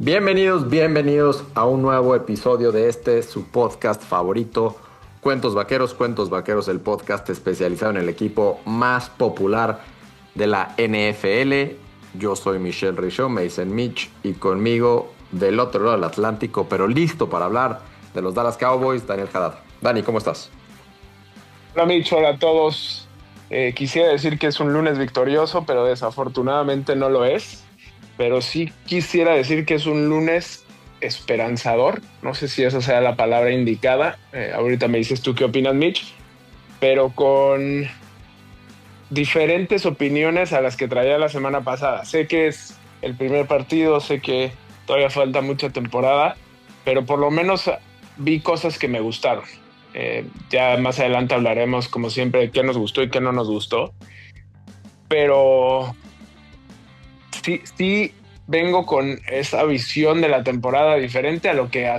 Bienvenidos a un nuevo episodio de su podcast favorito, Cuentos Vaqueros, el podcast especializado en el equipo más popular de la NFL. Yo soy Michelle Richaud, me dicen Mitch, y conmigo del otro lado del Atlántico, pero listo para hablar de los Dallas Cowboys, Daniel Haddad. Dani, ¿cómo estás? Hola Mitch, hola a todos. Quisiera decir que es un lunes victorioso, pero desafortunadamente no lo es. Pero sí quisiera decir que es un lunes esperanzador. No sé si esa sea la palabra indicada. Ahorita me dices tú qué opinas, Mitch, pero con diferentes opiniones a las que traía la semana pasada. Sé que es el primer partido, sé que todavía falta mucha temporada, pero por lo menos vi cosas que me gustaron. Ya más adelante hablaremos, como siempre, de qué nos gustó y qué no nos gustó. Pero sí vengo con esa visión de la temporada diferente a lo que a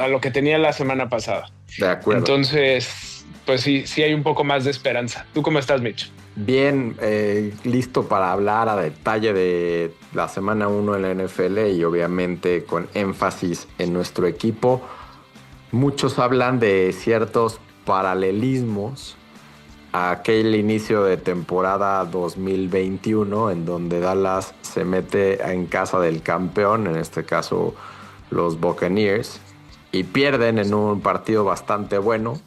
lo que tenía la semana pasada. De acuerdo. Entonces, pues sí hay un poco más de esperanza. ¿Tú cómo estás, Mitch? Bien, listo para hablar a detalle de la semana 1 en la NFL y obviamente con énfasis en nuestro equipo. Muchos hablan de ciertos paralelismos a aquel inicio de temporada 2021 en donde Dallas se mete en casa del campeón, en este caso los Buccaneers, y pierden en un partido bastante bueno.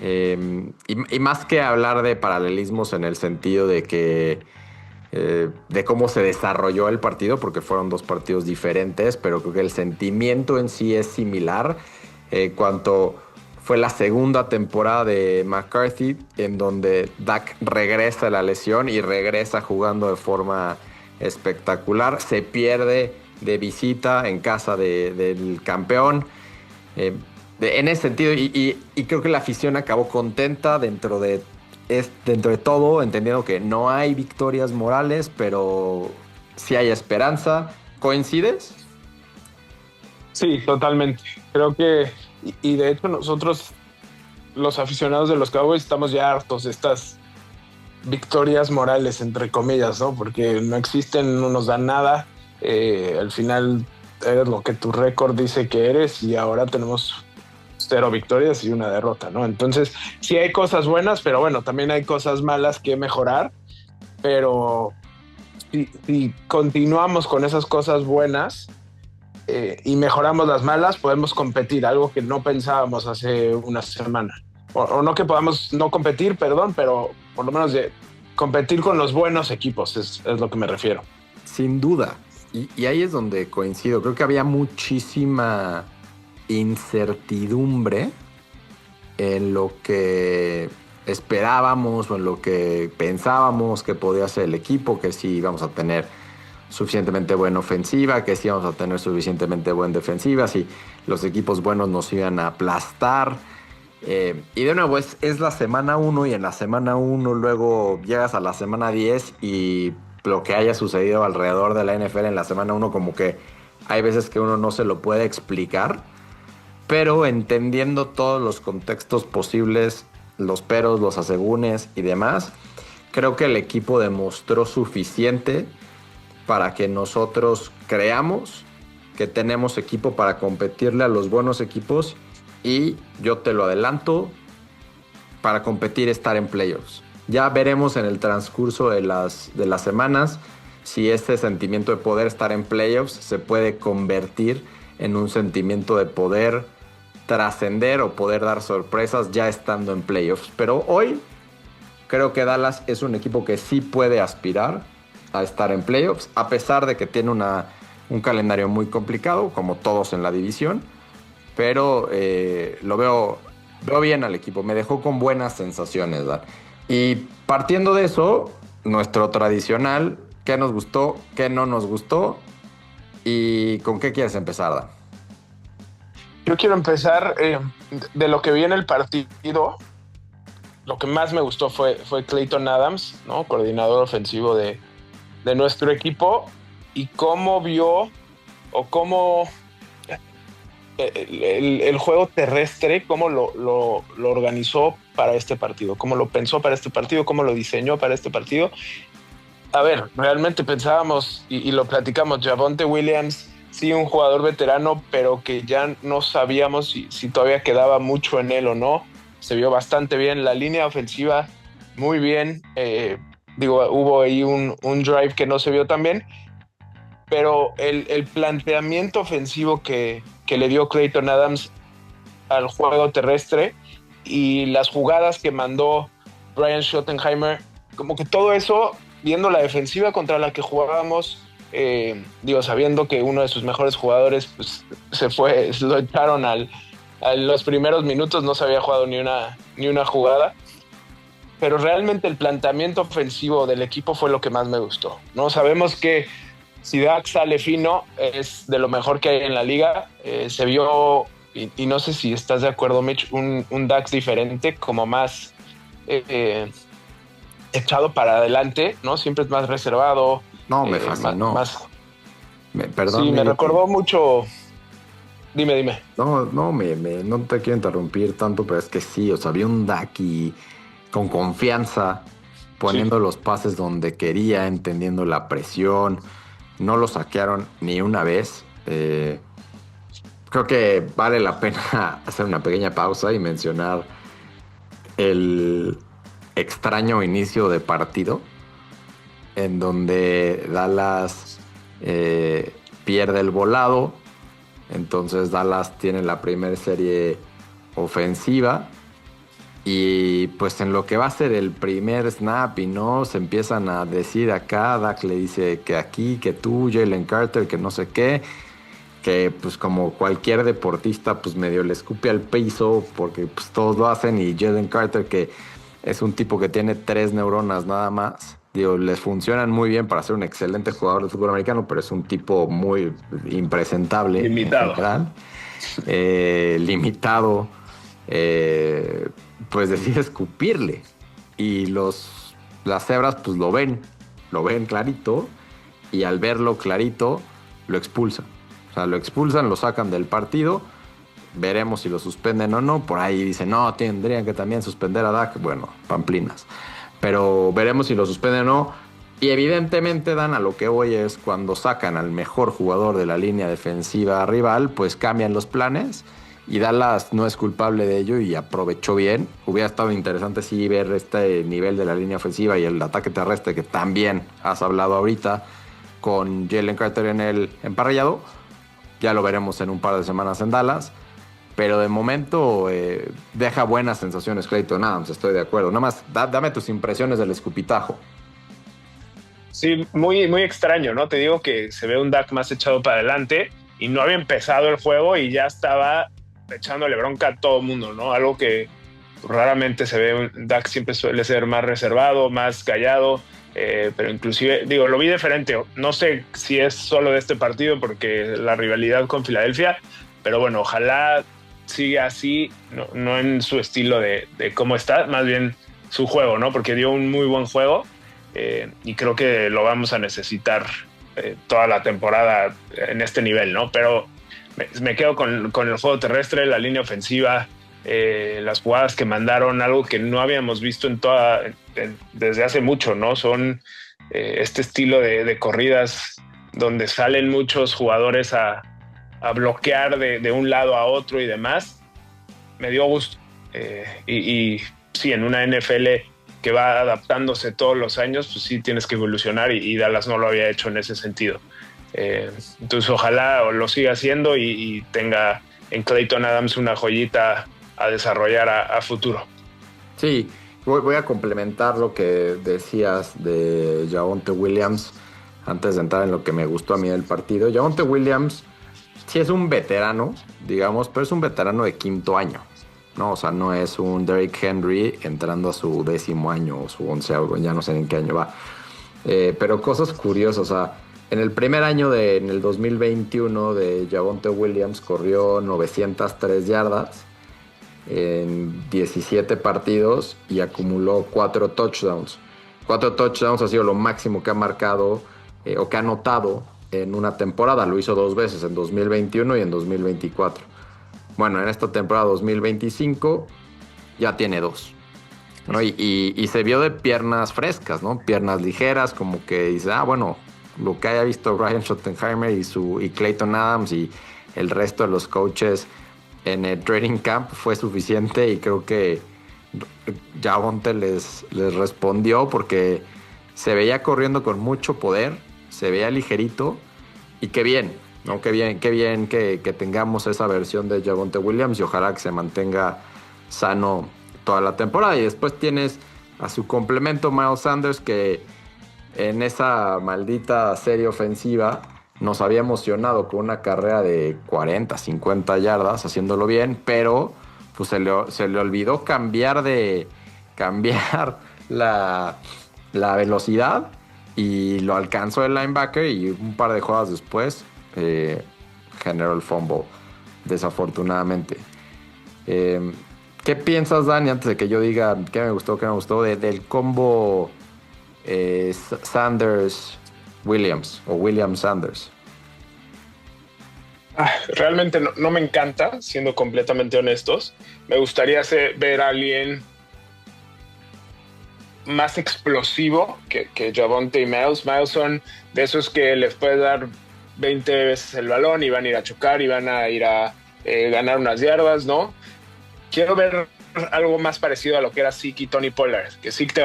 Y más que hablar de paralelismos en el sentido de que de cómo se desarrolló el partido, porque fueron dos partidos diferentes, pero creo que el sentimiento en sí es similar. Cuanto fue la segunda temporada de McCarthy, en donde Dak regresa de la lesión y regresa jugando de forma espectacular. Se pierde de visita en casa del campeón. En ese sentido, y creo que la afición acabó contenta dentro de todo, entendiendo que no hay victorias morales, pero sí hay esperanza. ¿Coincides? Sí, totalmente. Creo que, y de hecho nosotros, los aficionados de los Cowboys, estamos ya hartos de estas victorias morales, entre comillas, ¿no? Porque no existen, no nos dan nada. Al final eres lo que tu récord dice que eres y ahora tenemos 0 victorias y una derrota, ¿no? Entonces, sí hay cosas buenas, pero bueno, también hay cosas malas que mejorar. Pero si continuamos con esas cosas buenas y mejoramos las malas, podemos competir, algo que no pensábamos hace una semana. O no que podamos no competir, perdón, pero por lo menos de competir con los buenos equipos es lo que me refiero. Sin duda. Y ahí es donde coincido. Creo que había muchísima incertidumbre en lo que esperábamos o en lo que pensábamos que podía ser el equipo, que sí íbamos a tener suficientemente buena ofensiva, que sí íbamos a tener suficientemente buena defensiva, si los equipos buenos nos iban a aplastar. Y de nuevo, es la semana 1 y en la semana 1 luego llegas a la semana 10 y lo que haya sucedido alrededor de la NFL en la semana 1 como que hay veces que uno no se lo puede explicar, pero entendiendo todos los contextos posibles, los peros, los asegúnes y demás, creo que el equipo demostró suficiente para que nosotros creamos que tenemos equipo para competirle a los buenos equipos y yo te lo adelanto, para competir estar en playoffs. Ya veremos en el transcurso de las semanas si este sentimiento de poder estar en playoffs se puede convertir en un sentimiento de poder trascender o poder dar sorpresas ya estando en playoffs. Pero hoy creo que Dallas es un equipo que sí puede aspirar a estar en playoffs, a pesar de que tiene un calendario muy complicado, como todos en la división. Pero lo veo bien al equipo. Me dejó con buenas sensaciones, ¿verdad? Y partiendo de eso, nuestro tradicional, ¿qué nos gustó, qué no nos gustó? ¿Y con qué quieres empezar, Dan? Yo quiero empezar de lo que vi en el partido. Lo que más me gustó fue Clayton Adams, ¿no? Coordinador ofensivo de nuestro equipo, y cómo vio o cómo el juego terrestre, cómo lo organizó para este partido, cómo lo pensó para este partido, cómo lo diseñó para este partido. A ver, realmente pensábamos y lo platicamos, Javonte Williams, sí, un jugador veterano, pero que ya no sabíamos si todavía quedaba mucho en él o no. Se vio bastante bien, la línea ofensiva muy bien. Digo, hubo ahí un drive que no se vio tan bien, pero el planteamiento ofensivo que le dio Clayton Adams al juego terrestre y las jugadas que mandó Brian Schottenheimer, como que todo eso, viendo la defensiva contra la que jugábamos, digo, sabiendo que uno de sus mejores jugadores pues, se fue, lo echaron a los primeros minutos, no se había jugado ni una jugada, pero realmente el planteamiento ofensivo del equipo fue lo que más me gustó, ¿no? Sabemos que si Dak sale fino, es de lo mejor que hay en la liga. Se vio, y no sé si estás de acuerdo, Mitch, un Dax diferente, como más echado para adelante, ¿no? Siempre es más reservado. No, me fascinó. Sí, Perdón, me recordó mucho. Dime. no te quiero interrumpir tanto, pero es que sí, o sea, vi un Daki con confianza, Sí, poniendo los pases donde quería, entendiendo la presión. No lo saquearon ni una vez. Creo que vale la pena hacer una pequeña pausa y mencionar el extraño inicio de partido en donde Dallas eh, pierde el volado. Entonces Dallas tiene la primera serie ofensiva y pues en lo que va a ser el primer snap y no, se empiezan a decir acá, Dak le dice que aquí, que tú, Jalen Carter, que no sé qué, que pues como cualquier deportista pues medio le escupe al piso porque pues todos lo hacen y Jalen Carter que es un tipo que tiene 3 neuronas nada más. Digo, les funcionan muy bien para ser un excelente jugador de fútbol americano, pero es un tipo muy impresentable en limitado. general, limitado, pues decide escupirle. Y las cebras pues lo ven clarito, y al verlo clarito lo expulsan. O sea, lo expulsan, lo sacan del partido. Veremos si lo suspenden o no. Por ahí dicen, no, tendrían que también suspender a Dak. Bueno, pamplinas. Pero veremos si lo suspenden o no. Y evidentemente, Dan, a lo que voy es cuando sacan al mejor jugador de la línea defensiva rival, pues cambian los planes. Y Dallas no es culpable de ello y aprovechó bien. Hubiera estado interesante sí ver este nivel de la línea ofensiva y el ataque terrestre que también has hablado ahorita con Jalen Carter en el emparrillado. Ya lo veremos en un par de semanas en Dallas. Pero de momento deja buenas sensaciones Clayton Adams, estoy de acuerdo. Nada más, dame tus impresiones del escupitajo. Sí, muy extraño, ¿no? Te digo que se ve un Dak más echado para adelante y no había empezado el juego y ya estaba echándole bronca a todo el mundo, ¿no? Algo que raramente se ve. Un Dak siempre suele ser más reservado, más callado, pero inclusive, digo, lo vi diferente. No sé si es solo de este partido porque la rivalidad con Filadelfia, pero bueno, ojalá siga así, no en su estilo de cómo está, más bien su juego, ¿no? Porque dio un muy buen juego y creo que lo vamos a necesitar toda la temporada en este nivel, ¿no? Pero me quedo con el juego terrestre, la línea ofensiva, las jugadas que mandaron, algo que no habíamos visto desde hace mucho, ¿no? Son este estilo de corridas donde salen muchos jugadores a bloquear de un lado a otro y demás. Me dio gusto. Y sí, en una NFL que va adaptándose todos los años, pues sí tienes que evolucionar y Dallas no lo había hecho en ese sentido. Entonces ojalá lo siga haciendo y tenga en Clayton Adams una joyita a desarrollar a futuro. Sí, voy a complementar lo que decías de Javonte Williams antes de entrar en lo que me gustó a mí del partido. Javonte Williams sí es un veterano, digamos, pero es un veterano de quinto año, ¿no? O sea, no es un Derrick Henry entrando a su 10º año o su 11º, ya no sé en qué año va. Pero cosas curiosas, o sea, en el primer año en el 2021 de Javonte Williams corrió 903 yardas en 17 partidos y acumuló 4 touchdowns. 4 touchdowns ha sido lo máximo que ha marcado o que ha anotado en una temporada. Lo hizo 2 veces, en 2021 y en 2024. Bueno, en esta temporada 2025 ya tiene 2. ¿no? Y se vio de piernas frescas, ¿no? Piernas ligeras, como que dice, bueno, lo que haya visto Ryan Schottenheimer y Clayton Adams y el resto de los coaches en el training camp fue suficiente, y creo que Javonte les respondió, porque se veía corriendo con mucho poder, se veía ligerito, y qué bien, ¿no? Qué bien que tengamos esa versión de Javonte Williams, y ojalá que se mantenga sano toda la temporada. Y después tienes a su complemento Miles Sanders, que en esa maldita serie ofensiva nos había emocionado con una carrera de 40, 50 yardas, haciéndolo bien, pero pues se le olvidó cambiar la velocidad, y lo alcanzó el linebacker, y un par de jugadas después generó el fumble, desafortunadamente. ¿Qué piensas, Dani, antes de que yo diga qué me gustó, del combo Sanders-Williams o Williams-Sanders? Realmente no me encanta, siendo completamente honestos. Me gustaría ver a alguien más explosivo que Javonte y Miles. Miles son de esos que les puedes dar 20 veces el balón y van a ir a chocar y van a ir a ganar unas yardas, ¿no? Quiero ver algo más parecido a lo que era Zeke y Tony Pollard, que Zeke te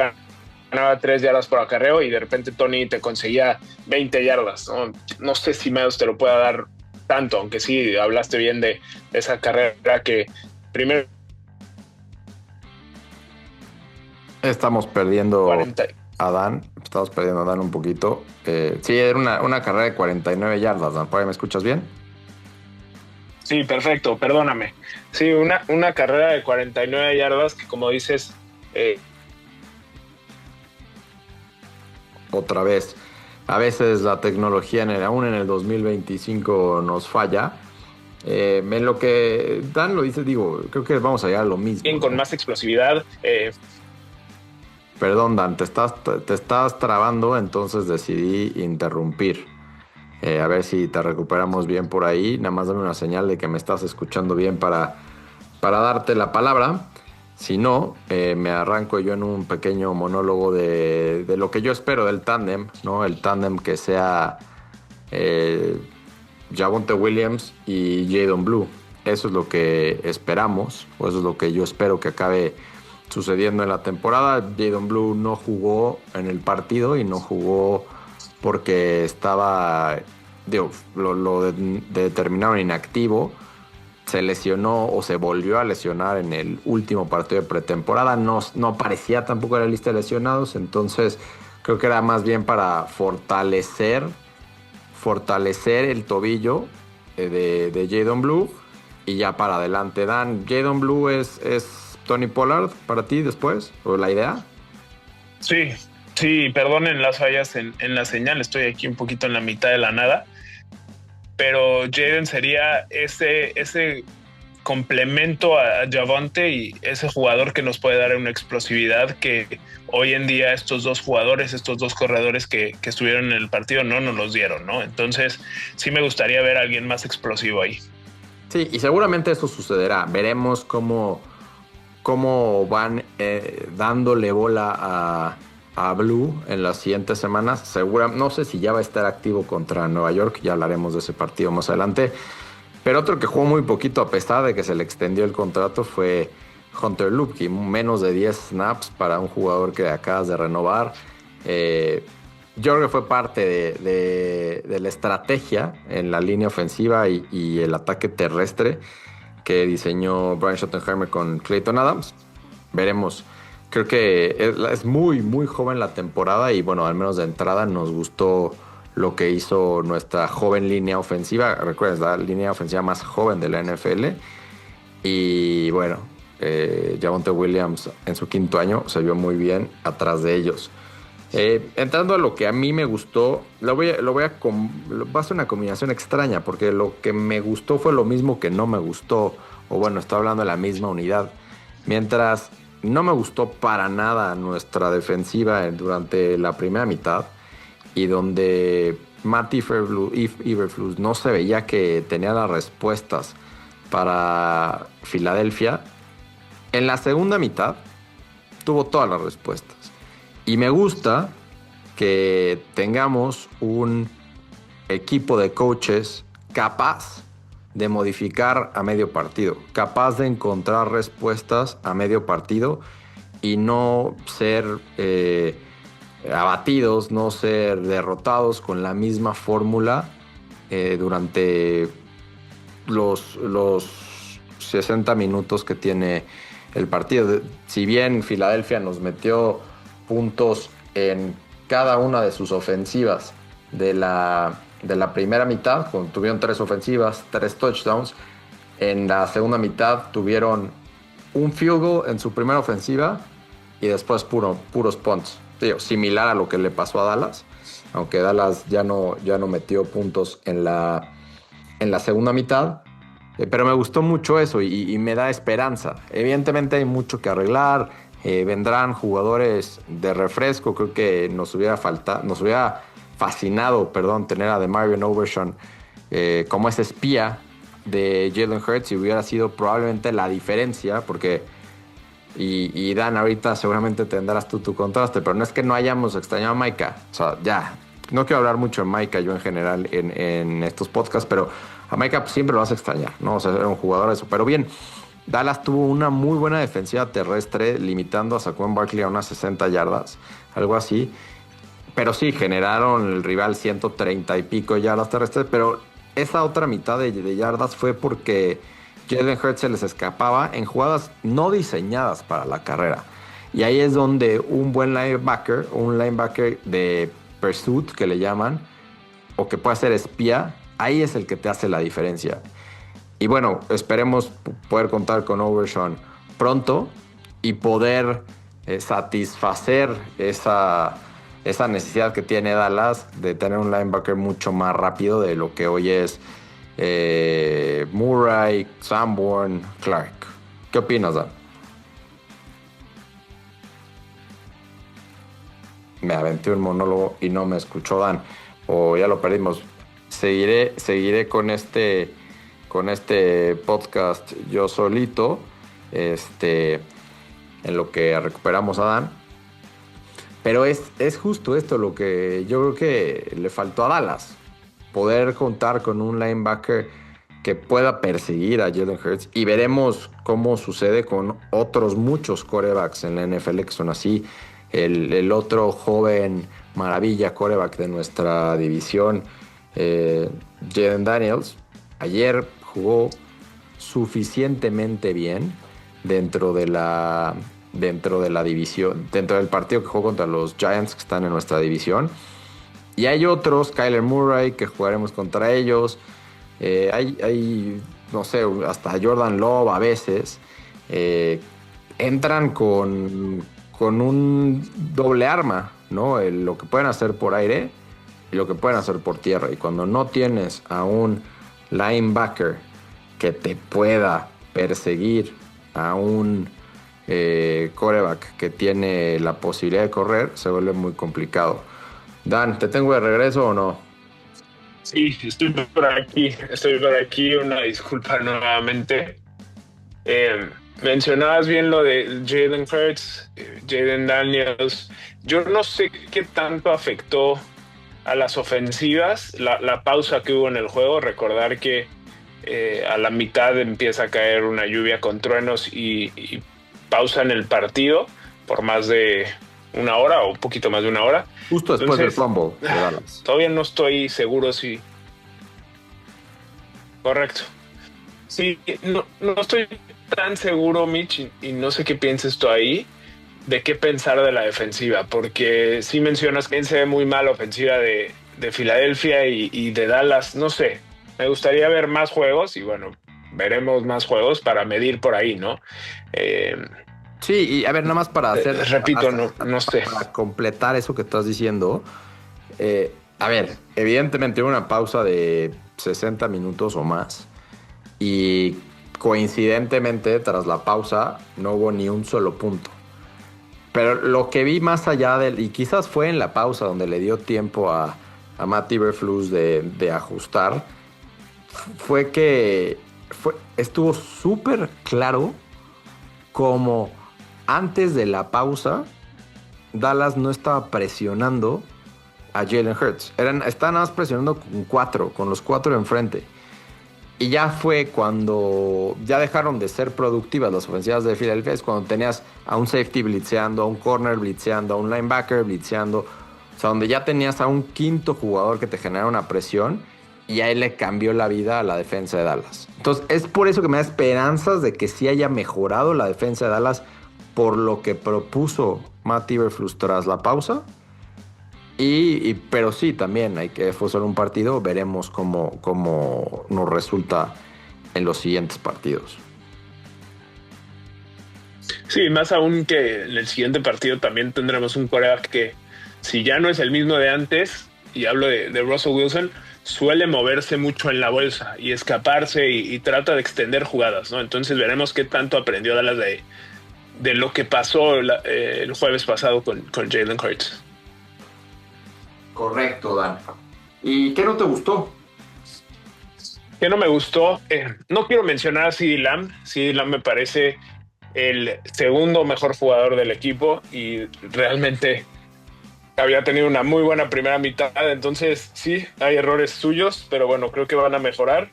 ganaba 3 yardas por acarreo y de repente Tony te conseguía 20 yardas, ¿no? No sé si Miles te lo pueda dar tanto, aunque sí hablaste bien de esa carrera que primero Estamos perdiendo 40. a Dan. Estamos perdiendo a Dan un poquito. Sí, era una carrera de 49 yardas, Dan. ¿Por ahí me escuchas bien? Sí, perfecto, perdóname. Sí, una carrera de 49 yardas que, como dices, Otra vez. A veces la tecnología, aún en el 2025, nos falla. En lo que Dan lo dice, digo, creo que vamos a llegar a lo mismo, bien, con ¿no? más explosividad. Perdón, Dan, te estás trabando, entonces decidí interrumpir. A ver si te recuperamos bien por ahí. Nada más dame una señal de que me estás escuchando bien para darte la palabra. Si no, me arranco yo en un pequeño monólogo de lo que yo espero del tándem, ¿no? El tándem que sea Javonte Williams y Jadon Blue. Eso es lo que esperamos, o eso es lo que yo espero que acabe sucediendo en la temporada. Jadon Blue no jugó en el partido, y no jugó porque estaba, digo, lo determinaron inactivo. Se lesionó o se volvió a lesionar en el último partido de pretemporada. No parecía tampoco en la lista de lesionados, entonces creo que era más bien para fortalecer el tobillo de Jadon Blue, y ya para adelante. Dan, ¿Jadon Blue es Tony Pollard para ti después, o la idea? Sí, perdonen las fallas en la señal, estoy aquí un poquito en la mitad de la nada, pero Jaden sería ese complemento a Javonte y ese jugador que nos puede dar una explosividad que hoy en día estos dos jugadores, estos dos corredores que estuvieron en el partido no nos los dieron, ¿no? Entonces sí me gustaría ver a alguien más explosivo ahí. Sí, y seguramente eso sucederá. Veremos cómo van dándole bola a Blue en las siguientes semanas. No sé si ya va a estar activo contra Nueva York, ya hablaremos de ese partido más adelante. Pero otro que jugó muy poquito, a pesar de que se le extendió el contrato, fue Hunter Luepke. Menos de 10 snaps para un jugador que acabas de renovar. Yo creo que fue parte de la estrategia en la línea ofensiva y el ataque terrestre que diseñó Brian Schottenheimer con Clayton Adams. Veremos. Creo que es muy, muy joven la temporada, y bueno, al menos de entrada nos gustó lo que hizo nuestra joven línea ofensiva. Recuerden, es la línea ofensiva más joven de la NFL. Y bueno, Javonte Williams en su quinto año se vio muy bien atrás de ellos. Entrando a lo que a mí me gustó, va a ser una combinación extraña, porque lo que me gustó fue lo mismo que no me gustó, o bueno, estoy hablando de la misma unidad. Mientras no me gustó para nada nuestra defensiva durante la primera mitad, y donde Matt Eberflus no se veía que tenía las respuestas para Filadelfia, en la segunda mitad tuvo todas las respuestas. Y me gusta que tengamos un equipo de coaches capaz de modificar a medio partido, capaz de encontrar respuestas a medio partido y no ser abatidos, no ser derrotados con la misma fórmula durante los 60 minutos que tiene el partido. Si bien Filadelfia nos metió puntos en cada una de sus ofensivas de la primera mitad, tuvieron 3 ofensivas, 3 touchdowns. En la segunda mitad tuvieron un field goal en su primera ofensiva y después puros punts. Similar a lo que le pasó a Dallas, aunque Dallas ya no metió puntos en la segunda mitad. Pero me gustó mucho eso y me da esperanza. Evidentemente hay mucho que arreglar. Vendrán jugadores de refresco. Creo que nos hubiera fascinado tener a DeMarvion Overshown como ese espía de Jalen Hurts, y hubiera sido probablemente la diferencia, porque y Dan, ahorita seguramente tendrás tu contraste, pero no es que no hayamos extrañado a Micah. O sea, ya, no quiero hablar mucho de Micah yo en general en estos podcasts, pero a Micah siempre lo vas a extrañar, ¿no? O sea, era un jugador de eso. Pero bien, Dallas tuvo una muy buena defensiva terrestre, limitando a Saquon Barkley a unas 60 yardas, algo así. Pero sí, generaron el rival 130 y pico yardas terrestres, pero esa otra mitad de yardas fue porque Jalen Hurts se les escapaba en jugadas no diseñadas para la carrera. Y ahí es donde un linebacker de pursuit, que le llaman, o que puede ser espía, ahí es el que te hace la diferencia. Y bueno, esperemos poder contar con Overshown pronto y poder satisfacer esa necesidad que tiene Dallas de tener un linebacker mucho más rápido de lo que hoy es Murray, Sanborn, Clark. ¿Qué opinas, Dan? Me aventé un monólogo y no me escuchó Dan, o ya lo perdimos. Seguiré con este podcast yo solito, en lo que recuperamos a Dan. Pero es justo esto lo que yo creo que le faltó a Dallas. Poder contar con un linebacker que pueda perseguir a Jalen Hurts. Y veremos cómo sucede con otros muchos quarterbacks en la NFL que son así. El otro joven maravilla quarterback de nuestra división, Jayden Daniels, ayer jugó suficientemente bien dentro de la división, dentro del partido que jugó contra los Giants, que están en nuestra división. Y hay otros, Kyler Murray, que jugaremos contra ellos. Hay, no sé, hasta Jordan Love a veces. Entran con un doble arma, ¿no? Lo que pueden hacer por aire y lo que pueden hacer por tierra. Y cuando no tienes a un linebacker que te pueda perseguir a un quarterback que tiene la posibilidad de correr, se vuelve muy complicado. Dan, ¿te tengo de regreso o no? Sí, estoy por aquí. Una disculpa nuevamente. Mencionabas bien lo de Jalen Hurts, Jayden Daniels. Yo no sé qué tanto afectó a las ofensivas la pausa que hubo en el juego. Recordar que a la mitad empieza a caer una lluvia con truenos y pausa en el partido por más de una hora o un poquito más de una hora. Justo después del fumble de Dallas. Todavía no estoy seguro si... Correcto. Sí, no estoy tan seguro, Mitch, y no sé qué pienses tú ahí, de qué pensar de la defensiva, porque sí mencionas que se ve muy mal la ofensiva de Filadelfia y de Dallas. No sé, me gustaría ver más juegos y bueno, veremos más juegos para medir por ahí, ¿no? Sí, y a ver, nada más para hacer... repito, no sé. Para completar eso que estás diciendo, a ver, evidentemente hubo una pausa de 60 minutos o más y coincidentemente tras la pausa no hubo ni un solo punto. Pero lo que vi más allá y quizás fue en la pausa donde le dio tiempo a Matt Eberflus de ajustar, fue que estuvo súper claro cómo antes de la pausa, Dallas no estaba presionando a Jalen Hurts. Estaban nada más presionando con los 4 enfrente. Y ya fue cuando ya dejaron de ser productivas las ofensivas de Filadelfia. Es cuando tenías a un safety blitzeando, a un corner blitzeando, a un linebacker blitzeando. O sea, donde ya tenías a un quinto jugador que te genera una presión. Y ahí le cambió la vida a la defensa de Dallas. Entonces, es por eso que me da esperanzas de que sí haya mejorado la defensa de Dallas por lo que propuso Matt Eberflus tras la pausa. Pero sí, también fue solo un partido. Veremos cómo nos resulta en los siguientes partidos. Sí, más aún que en el siguiente partido también tendremos un quarterback que, si ya no es el mismo de antes, y hablo de Russell Wilson, suele moverse mucho en la bolsa y escaparse y trata de extender jugadas, ¿no? Entonces veremos qué tanto aprendió Dallas de lo que pasó el jueves pasado con Jalen Hurts. Correcto, Dan. ¿Y qué no te gustó? ¿Qué no me gustó? No quiero mencionar a CeeDee Lamb. CeeDee Lamb me parece el segundo mejor jugador del equipo y realmente había tenido una muy buena primera mitad, entonces sí, hay errores suyos, pero bueno, creo que van a mejorar.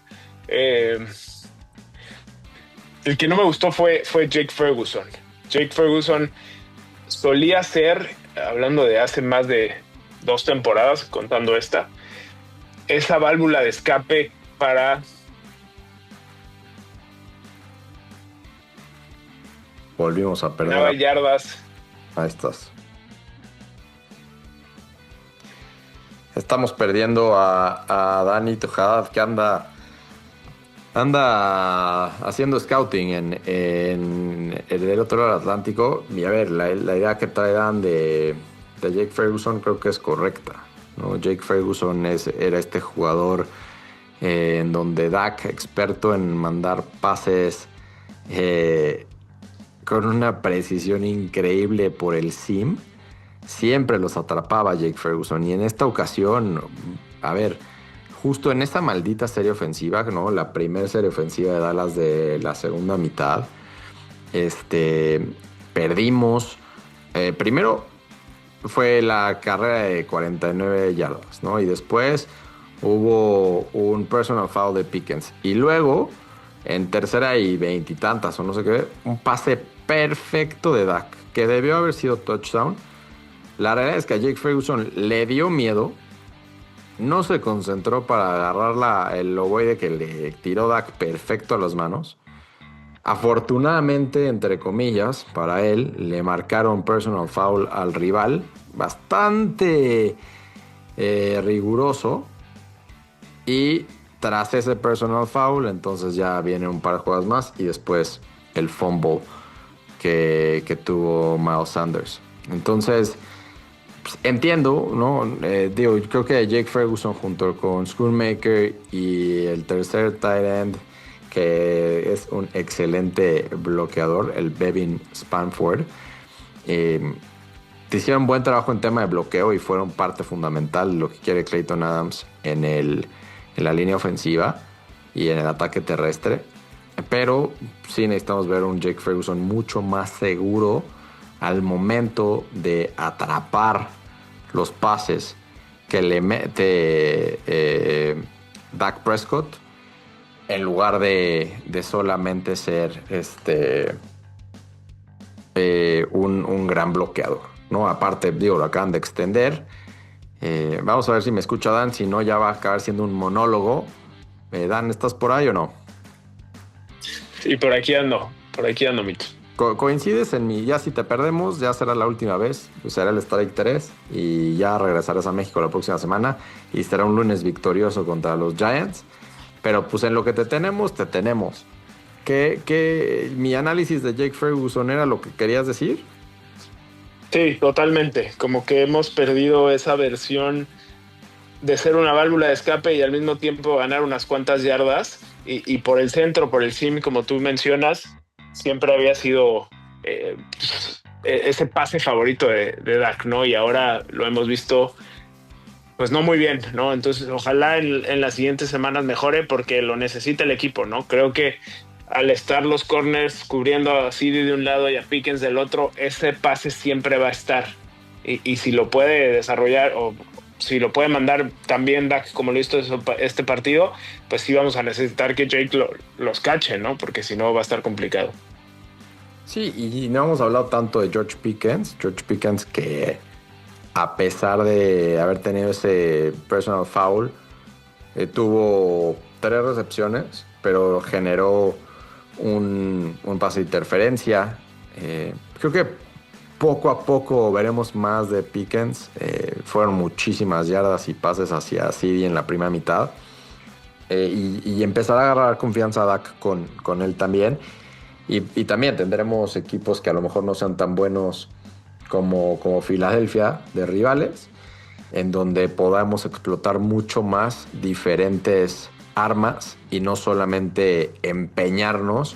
El que no me gustó fue Jake Ferguson. Jake Ferguson solía ser, hablando de hace más de 2 temporadas, contando esa válvula de escape para... Volvimos a perder. yardas. Ahí estás. Estamos perdiendo a Dani Tejada, que anda haciendo scouting en el otro lado del Atlántico. Y a ver, la idea que trae Dan de Jake Ferguson creo que es correcta, ¿no? Jake Ferguson era este jugador en donde Dak, experto en mandar pases con una precisión increíble por el sim, siempre los atrapaba Jake Ferguson. Y en esta ocasión, a ver, justo en esta maldita serie ofensiva, ¿no? La primera serie ofensiva de Dallas de la segunda mitad, perdimos. Primero fue la carrera de 49 yardas, ¿no? Y después hubo un personal foul de Pickens. Y luego, en tercera y 20 y tantas, o no sé qué, un pase perfecto de Dak, que debió haber sido touchdown. La realidad es que a Jake Ferguson le dio miedo, no se concentró para agarrar el ovoide que le tiró Dak perfecto a las manos. Afortunadamente, entre comillas, para él, le marcaron personal foul al rival, bastante riguroso. Y tras ese personal foul, entonces ya viene un par de jugadas más y después el fumble que tuvo Miles Sanders. Entonces, pues, entiendo, ¿no? Yo creo que Jake Ferguson junto con Schoonmaker y el tercer tight end, que es un excelente bloqueador, el Bevin Spanford, hicieron buen trabajo en tema de bloqueo y fueron parte fundamental de lo que quiere Clayton Adams en la línea ofensiva y en el ataque terrestre. Pero sí necesitamos ver un Jake Ferguson mucho más seguro al momento de atrapar los pases que le mete Dak Prescott, en lugar de solamente ser un gran bloqueador, ¿no? Aparte, lo acaban de extender. Vamos a ver si me escucha Dan, si no ya va a acabar siendo un monólogo. Dan, ¿estás por ahí o no? Sí, por aquí ando, Mito. Coincides en mi, ya si te perdemos, ya será la última vez, pues será el Strike 3 y ya regresarás a México la próxima semana y será un lunes victorioso contra los Giants. Pero pues en lo que te tenemos. ¿Que mi análisis de Jake Ferguson era lo que querías decir? Sí, totalmente. Como que hemos perdido esa versión de ser una válvula de escape y al mismo tiempo ganar unas cuantas yardas. Y por el centro, por el sim, como tú mencionas, siempre había sido ese pase favorito de Dak, ¿no? Y ahora lo hemos visto, pues no muy bien, ¿no? Entonces, ojalá en las siguientes semanas mejore porque lo necesita el equipo, ¿no? Creo que al estar los corners cubriendo a CD de un lado y a Pickens del otro, ese pase siempre va a estar. Y si lo puede desarrollar o si lo puede mandar también Dak como lo hizo este partido, pues sí vamos a necesitar que Jake los cache, ¿no? Porque si no va a estar complicado. Sí, y no hemos hablado tanto de George Pickens. George Pickens que a pesar de haber tenido ese personal foul, tuvo 3 recepciones, pero generó un pase de interferencia. Creo que poco a poco veremos más de Pickens. Fueron muchísimas yardas y pases hacia CD en la primera mitad. Y empezar a agarrar confianza a Dak con él también. Y también tendremos equipos que a lo mejor no sean tan buenos como Filadelfia de rivales, en donde podamos explotar mucho más diferentes armas y no solamente empeñarnos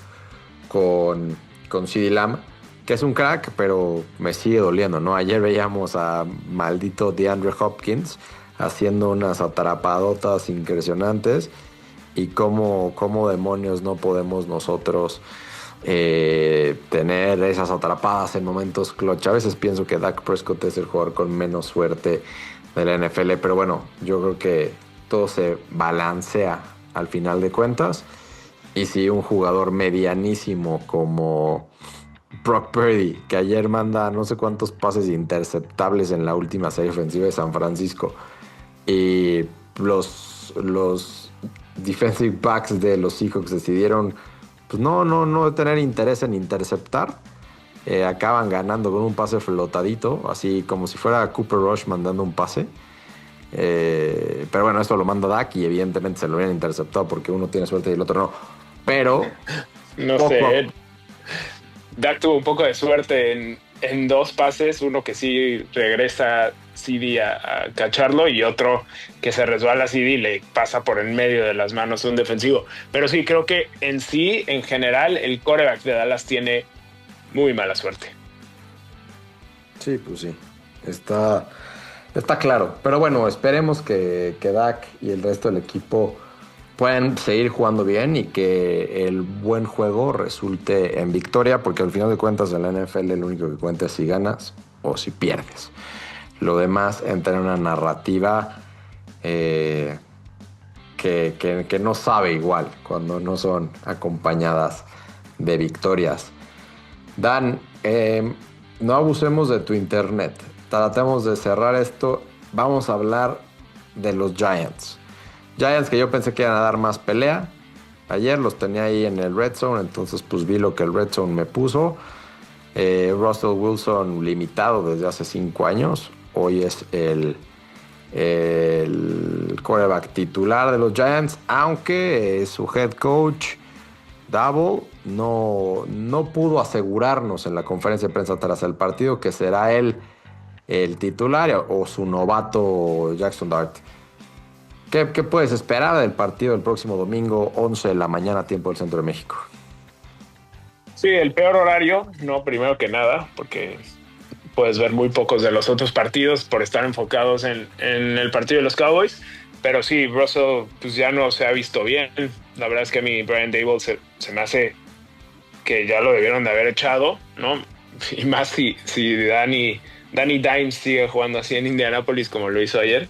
con CeeDee Lamb, que es un crack, pero me sigue doliendo, ¿no? Ayer veíamos a maldito DeAndre Hopkins haciendo unas atrapadotas impresionantes y cómo demonios no podemos nosotros tener esas atrapadas en momentos clutch. A veces pienso que Dak Prescott es el jugador con menos suerte de la NFL, pero bueno, yo creo que todo se balancea al final de cuentas. Y si un jugador medianísimo como Brock Purdy, que ayer manda no sé cuántos pases interceptables en la última serie ofensiva de San Francisco, y los defensive backs de los Seahawks decidieron pues no tener interés en interceptar, acaban ganando con un pase flotadito, así como si fuera Cooper Rush mandando un pase. Pero bueno, esto lo manda Dak y evidentemente se lo hubieran interceptado porque uno tiene suerte y el otro no. Pero no sé, Dak tuvo un poco de suerte en 2 pases, uno que sí regresa CD a cacharlo y otro que se resbala CD y le pasa por en medio de las manos de un defensivo. Pero sí, creo que en general, el quarterback de Dallas tiene muy mala suerte. Sí, pues sí. Está claro. Pero bueno, esperemos que Dak y el resto del equipo puedan seguir jugando bien y que el buen juego resulte en victoria, porque al final de cuentas en la NFL lo único que cuenta es si ganas o si pierdes. Lo demás entra en una narrativa que no sabe igual cuando no son acompañadas de victorias. Dan, no abusemos de tu internet. Tratemos de cerrar esto. Vamos a hablar de los Giants. Giants que yo pensé que iban a dar más pelea. Ayer los tenía ahí en el Red Zone, entonces pues vi lo que el Red Zone me puso. Russell Wilson limitado desde hace 5 años. Hoy es el quarterback titular de los Giants, aunque su head coach Daboll no pudo asegurarnos en la conferencia de prensa tras el partido que será él el titular o su novato Jackson Dart. ¿Qué puedes esperar del partido del próximo domingo, 11 de la mañana, tiempo del Centro de México? Sí, el peor horario, no, primero que nada, porque puedes ver muy pocos de los otros partidos por estar enfocados en el partido de los Cowboys. Pero sí, Russell pues ya no se ha visto bien. La verdad es que a mí Brian Daboll se me hace que ya lo debieron de haber echado, ¿no? Y más si Danny Dimes sigue jugando así en Indianapolis como lo hizo ayer.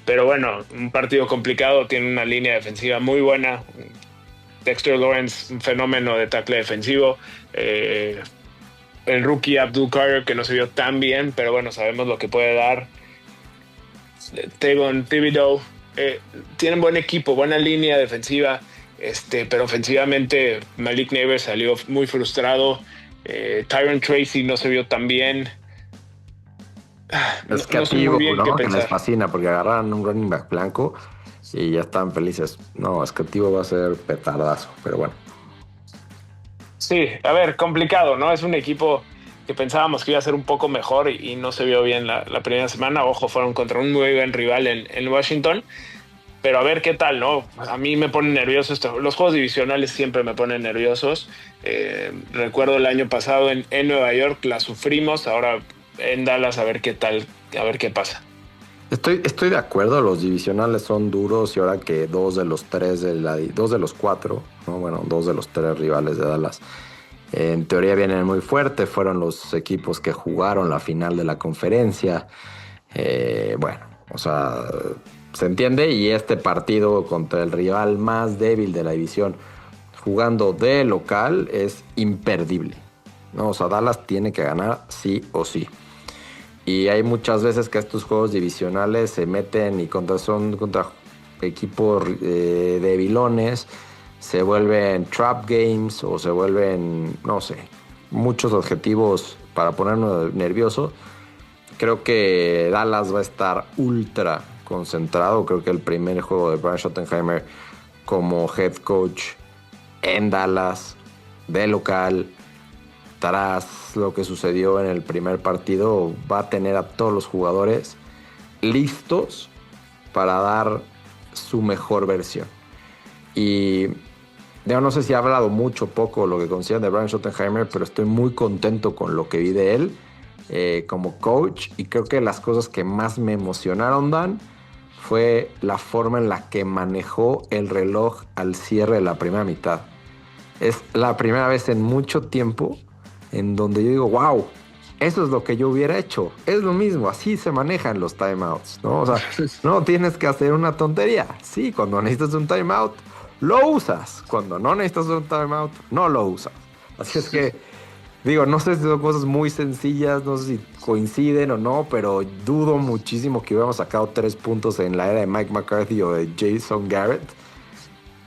Pero bueno, un partido complicado, tiene una línea defensiva muy buena. Dexter Lawrence, un fenómeno de tackle defensivo. El rookie Abdul Carter, que no se vio tan bien, pero bueno, sabemos lo que puede dar. Tavon Thibodeau, tienen buen equipo, buena línea defensiva, pero ofensivamente Malik Neighbors salió muy frustrado. Tyron Tracy no se vio tan bien. Es creativo, ¿no? Que les fascina porque agarraron un running back blanco y ya están felices. No, Escativo va a ser petardazo, pero bueno. Sí, a ver, complicado, ¿no? Es un equipo que pensábamos que iba a ser un poco mejor y no se vio bien la primera semana. Ojo, fueron contra un muy buen rival en Washington. Pero a ver qué tal, ¿no? A mí me ponen nervioso los juegos divisionales siempre me ponen nerviosos. Recuerdo el año pasado en Nueva York la sufrimos, ahora en Dallas a ver qué tal, a ver qué pasa. Estoy de acuerdo, los divisionales son duros y ahora que dos de los cuatro, ¿no? Bueno, dos de los tres rivales de Dallas, en teoría vienen muy fuerte, fueron los equipos que jugaron la final de la conferencia. Bueno, o sea, se entiende y este partido contra el rival más débil de la división, jugando de local, es imperdible, ¿no? O sea, Dallas tiene que ganar sí o sí. Y hay muchas veces que estos juegos divisionales se meten y son contra equipos debilones, se vuelven trap games o se vuelven, no sé, muchos objetivos para ponernos nervioso. Creo que Dallas va a estar ultra concentrado. Creo que el primer juego de Brian Schottenheimer como head coach en Dallas, de local, tras lo que sucedió en el primer partido, va a tener a todos los jugadores listos para dar su mejor versión. Y yo no sé si ha hablado mucho o poco lo que considero de Brian Schottenheimer, pero estoy muy contento con lo que vi de él como coach. Y creo que las cosas que más me emocionaron, Dan, fue la forma en la que manejó el reloj al cierre de la primera mitad. Es la primera vez en mucho tiempo en donde yo digo, wow, eso es lo que yo hubiera hecho. Es lo mismo, así se manejan los timeouts, ¿no? O sea, no tienes que hacer una tontería. Sí, cuando necesitas un timeout, lo usas. Cuando no necesitas un timeout, no lo usas. Así es que, digo, no sé si son cosas muy sencillas, no sé si coinciden o no, pero dudo muchísimo que hubiéramos sacado 3 puntos en la era de Mike McCarthy o de Jason Garrett.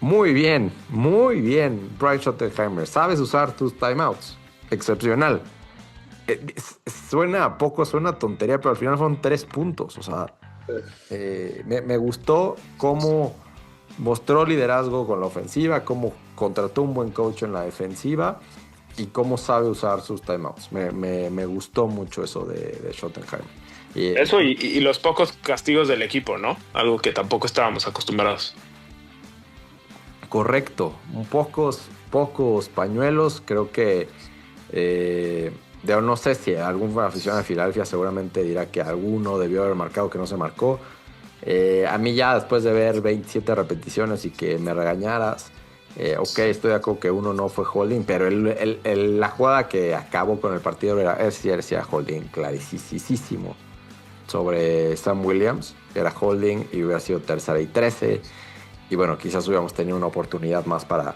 Muy bien, Brian Schottenheimer. Sabes usar tus timeouts. Excepcional. Suena poco, suena tontería, pero al final fueron 3 puntos. O sea, me gustó cómo mostró liderazgo con la ofensiva, cómo contrató un buen coach en la defensiva y cómo sabe usar sus timeouts. Me gustó mucho eso de Schottenheimer. Eso y los pocos castigos del equipo, ¿no? Algo que tampoco estábamos acostumbrados. Correcto, pocos pañuelos. Creo que no sé si algún aficionado de Filadelfia seguramente dirá que alguno debió haber marcado que no se marcó. A mí ya después de ver 27 repeticiones y que me regañaras, ok, estoy de acuerdo que uno no fue holding, pero la jugada que acabó con el partido era holding clarísimo sobre Sam Williams. Era holding y hubiera sido 3rd y 13. Y bueno, quizás hubiéramos tenido una oportunidad más para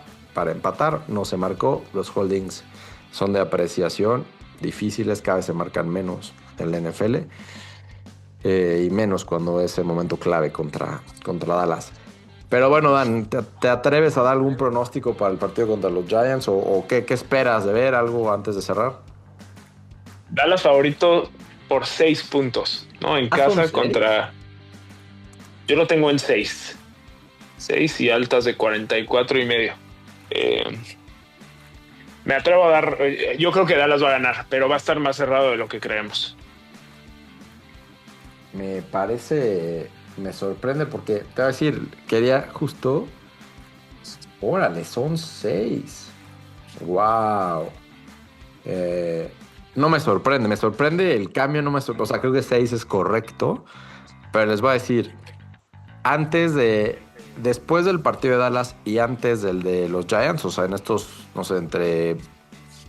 empatar. No se marcó. Los holdings son de apreciación, difíciles, cada vez se marcan menos en la NFL. Y menos cuando es el momento clave contra Dallas. Pero bueno, Dan, ¿te atreves a dar algún pronóstico para el partido contra los Giants? ¿O qué esperas de ver? ¿Algo antes de cerrar? Dallas favorito por 6 puntos, ¿no? En casa contra... Yo lo tengo en 6. 6 y altas de 44.5. Me atrevo a dar... yo creo que Dallas va a ganar, pero va a estar más cerrado de lo que creemos. Me parece... Me sorprende porque, te voy a decir, quería justo... Órale, son 6. Wow. No me sorprende el cambio, no me sorprende. O sea, creo que 6 es correcto. Pero les voy a decir, después del partido de Dallas y antes del de los Giants, o sea, en estos, no sé, entre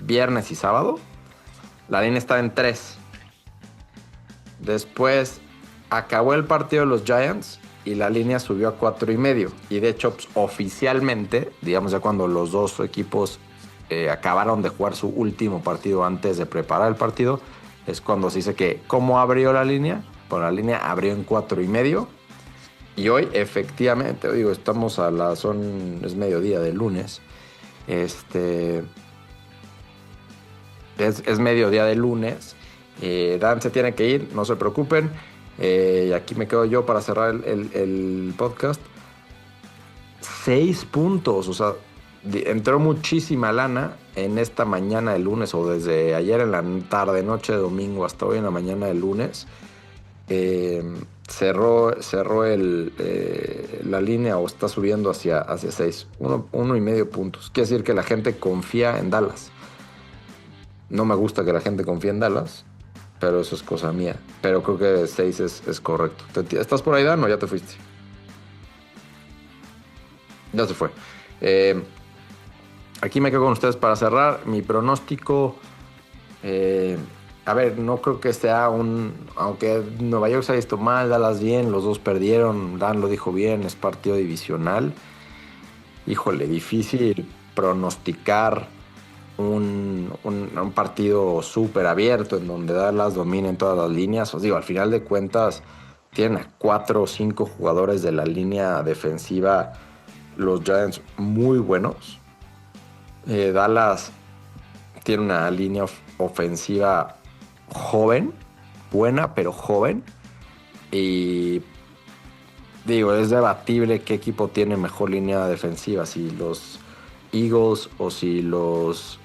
viernes y sábado, la línea estaba en 3. Después acabó el partido de los Giants y la línea subió a 4.5. Y de hecho, pues, oficialmente, digamos ya cuando los dos equipos acabaron de jugar su último partido antes de preparar el partido, es cuando se dice que ¿cómo abrió la línea? Pues la línea abrió en 4.5. Y hoy, efectivamente, digo, estamos es mediodía de lunes. Es mediodía de lunes. Dan se tiene que ir, no se preocupen. Y aquí me quedo yo para cerrar el podcast. 6 puntos, o sea, entró muchísima lana en esta mañana de lunes, o desde ayer en la tarde, noche de domingo hasta hoy en la mañana de lunes. Cerró la línea o está subiendo hacia 6, 1.5 puntos. Quiere decir que la gente confía en Dallas. No me gusta que la gente confíe en Dallas, pero eso es cosa mía. Pero creo que 6 es correcto. ¿Estás por ahí, Dan, o ya te fuiste? Ya se fue. Aquí me quedo con ustedes para cerrar. Mi pronóstico, a ver, no creo que sea aunque Nueva York se ha visto mal, Dallas bien, los dos perdieron, Dan lo dijo bien, es partido divisional. Híjole, difícil pronosticar un partido súper abierto en donde Dallas domina en todas las líneas. Os digo, al final de cuentas tienen a 4 o 5 jugadores de la línea defensiva, los Giants, muy buenos. Dallas tiene una línea ofensiva joven, buena pero joven. Y digo, es debatible qué equipo tiene mejor línea defensiva, si los Eagles o si los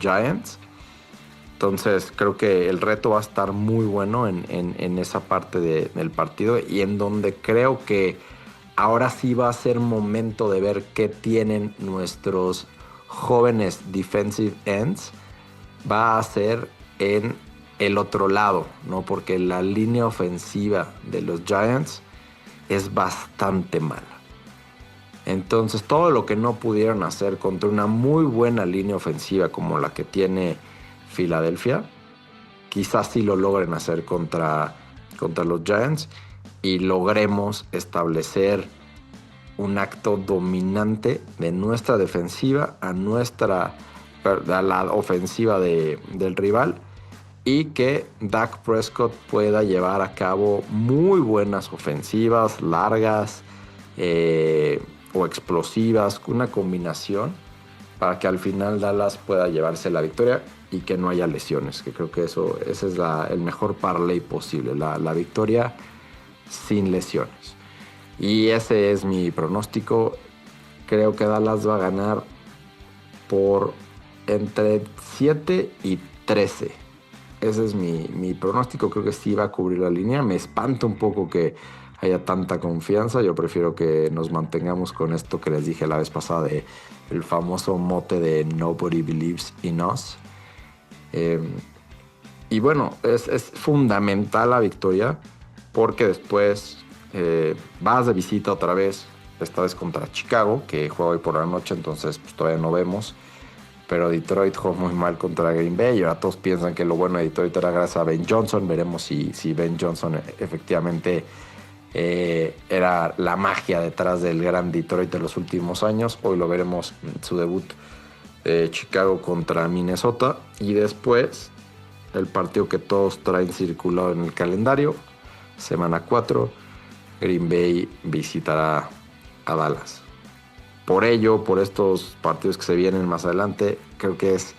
Giants. Entonces creo que el reto va a estar muy bueno en esa parte del partido, y en donde creo que ahora sí va a ser momento de ver qué tienen nuestros jóvenes defensive ends, va a ser en el otro lado, ¿no? Porque la línea ofensiva de los Giants es bastante mala. Entonces, todo lo que no pudieron hacer contra una muy buena línea ofensiva como la que tiene Filadelfia, quizás sí lo logren hacer contra los Giants y logremos establecer un acto dominante de nuestra defensiva a la ofensiva del rival, y que Dak Prescott pueda llevar a cabo muy buenas ofensivas, largas o explosivas, una combinación para que al final Dallas pueda llevarse la victoria y que no haya lesiones, que creo que ese es el mejor parlay posible, la victoria sin lesiones. Y ese es mi pronóstico. Creo que Dallas va a ganar por entre 7 y 13. Ese es mi pronóstico. Creo que sí va a cubrir la línea. Me espanta un poco que haya tanta confianza. Yo prefiero que nos mantengamos con esto que les dije la vez pasada, de el famoso mote de Nobody Believes in Us. Y bueno, es fundamental la victoria, porque después vas de visita otra vez, esta vez contra Chicago, que juega hoy por la noche, entonces pues todavía no vemos. Pero Detroit jugó muy mal contra Green Bay y ahora todos piensan que lo bueno de Detroit era gracias a Ben Johnson. Veremos si Ben Johnson efectivamente era la magia detrás del gran Detroit de los últimos años. Hoy lo veremos en su debut de Chicago contra Minnesota, y después el partido que todos traen circulado en el calendario, semana 4, Green Bay visitará a Dallas. Por ello, por estos partidos que se vienen más adelante, creo que es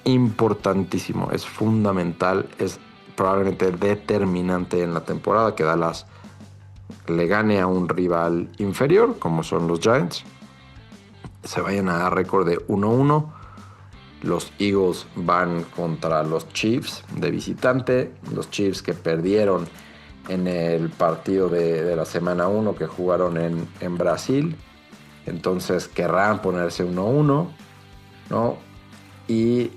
importantísimo, es fundamental, es probablemente determinante en la temporada que Dallas le gane a un rival inferior, como son los Giants. Se vayan a récord de 1-1. Los Eagles van contra los Chiefs de visitante. Los Chiefs que perdieron en el partido de la semana 1 que jugaron en Brasil. Entonces querrán ponerse 1-1, ¿no? Y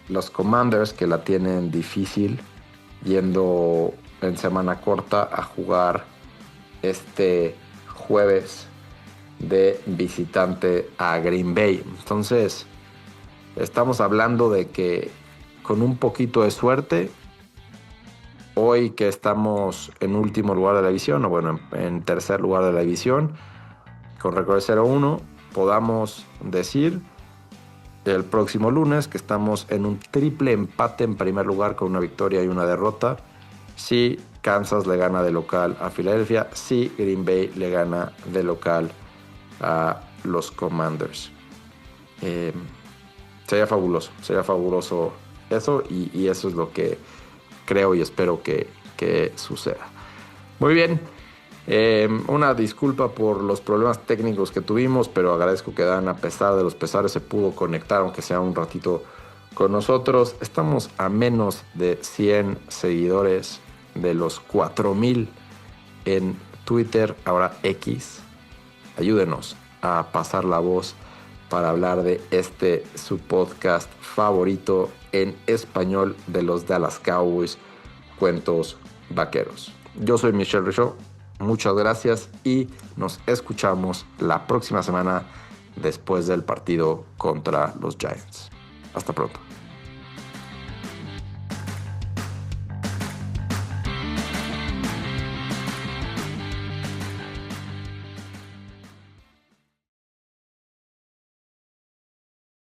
los Commanders, que la tienen difícil yendo en semana corta a jugar este jueves de visitante a Green Bay. Entonces estamos hablando de que con un poquito de suerte, hoy que estamos en último lugar de la división, o bueno, en tercer lugar de la división, con récord de 0-1, podamos decir el próximo lunes que estamos en un triple empate en primer lugar con una victoria y una derrota. Si Kansas le gana de local a Filadelfia, si Green Bay le gana de local a los Commanders. Sería fabuloso eso, y eso es lo que creo y espero que suceda. Muy bien. Una disculpa por los problemas técnicos que tuvimos, pero agradezco que Dan, a pesar de los pesares, se pudo conectar, aunque sea un ratito, con nosotros. Estamos a menos de 100 seguidores de los 4000 en Twitter, ahora X. Ayúdenos a pasar la voz para hablar de su podcast favorito en español de los Dallas Cowboys, Cuentos Vaqueros. Yo soy Michel Richaud, muchas gracias y nos escuchamos la próxima semana después del partido contra los Giants. Hasta pronto.